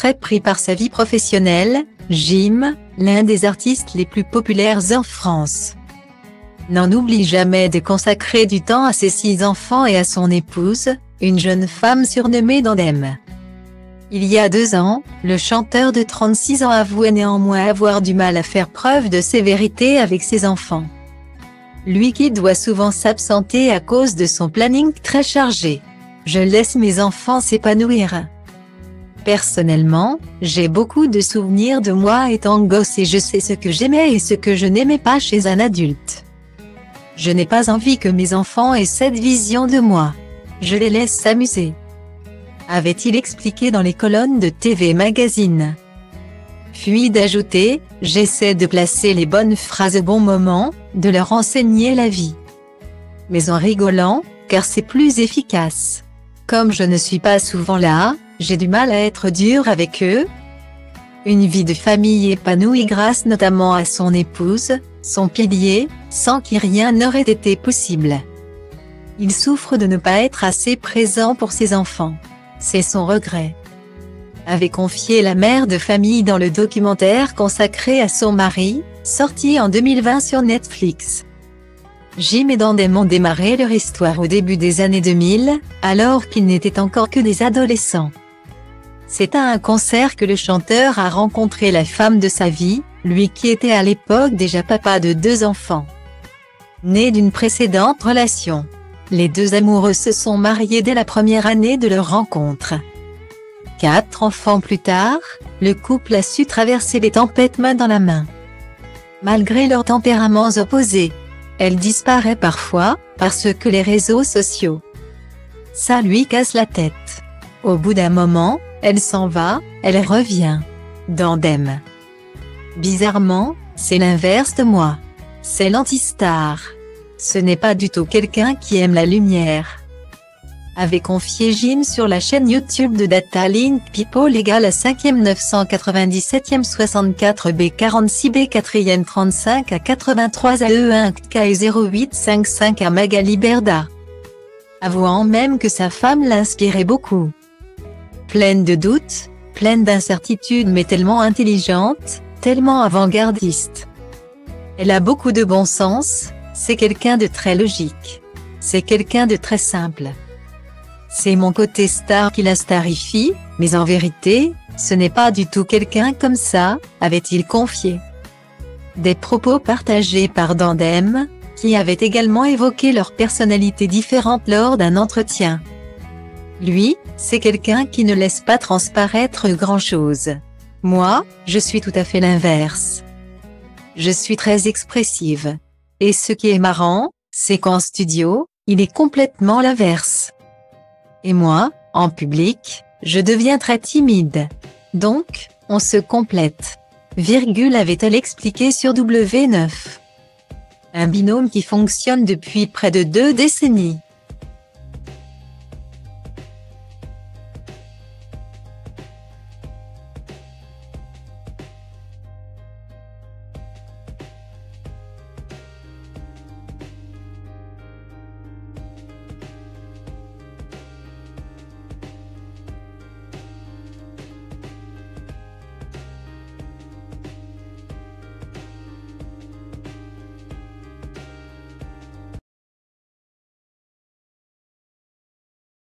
très pris par sa vie professionnelle, Jim, l'un des artistes les plus populaires en France, n'en oublie jamais de consacrer du temps à ses 6 enfants et à son épouse, une jeune femme surnommée Dandem. Il y a 2 ans, le chanteur de 36 ans avouait néanmoins avoir du mal à faire preuve de sévérité avec ses enfants. Lui qui doit souvent s'absenter à cause de son planning très chargé. Je laisse mes enfants s'épanouir. Personnellement, j'ai beaucoup de souvenirs de moi étant gosse et je sais ce que j'aimais et ce que je n'aimais pas chez un adulte. Je n'ai pas envie que mes enfants aient cette vision de moi. Je les laisse s'amuser, avait-il expliqué dans les colonnes de TV Magazine. Puis d'ajouter, j'essaie de placer les bonnes phrases au bon moment, de leur enseigner la vie. Mais en rigolant, car c'est plus efficace. Comme je ne suis pas souvent là, j'ai du mal à être dur avec eux. Une vie de famille épanouie grâce notamment à son épouse, son pilier, sans qui rien n'aurait été possible. Il souffre de ne pas être assez présent pour ses enfants. C'est son regret, avait confié la mère de famille dans le documentaire consacré à son mari, sorti en 2020 sur Netflix. Jim et Dandem ont démarré leur histoire au début des années 2000, alors qu'ils n'étaient encore que des adolescents. C'est à un concert que le chanteur a rencontré la femme de sa vie, lui qui était à l'époque déjà papa de 2 enfants. Né d'une précédente relation, les 2 amoureux se sont mariés dès la première année de leur rencontre. 4 enfants plus tard, le couple a su traverser les tempêtes main dans la main. Malgré leurs tempéraments opposés, elle disparaît parfois, parce que les réseaux sociaux, ça lui casse la tête. Au bout d'un moment, elle s'en va, elle revient. Dandem. Bizarrement, c'est l'inverse de moi. C'est l'anti-star. Ce n'est pas du tout quelqu'un qui aime la lumière, avait confié Jim sur la chaîne YouTube de Datalink People égale à 5e 997e 64 B 46 B 4e 35 à 83 AE 1 K 0855 à Magali Berda, avouant même que sa femme l'inspirait beaucoup. Pleine de doutes, pleine d'incertitudes mais tellement intelligente, tellement avant-gardiste. Elle a beaucoup de bon sens, c'est quelqu'un de très logique. C'est quelqu'un de très simple. C'est mon côté star qui la starifie, mais en vérité, ce n'est pas du tout quelqu'un comme ça, avait-il confié. Des propos partagés par Dandem, qui avait également évoqué leurs personnalités différentes lors d'un entretien. Lui, c'est quelqu'un qui ne laisse pas transparaître grand-chose. Moi, je suis tout à fait l'inverse. Je suis très expressive. Et ce qui est marrant, c'est qu'en studio, il est complètement l'inverse. Et moi, en public, je deviens très timide. Donc, on se complète. Avait-elle expliqué sur W9. Un binôme qui fonctionne depuis près de 2 décennies.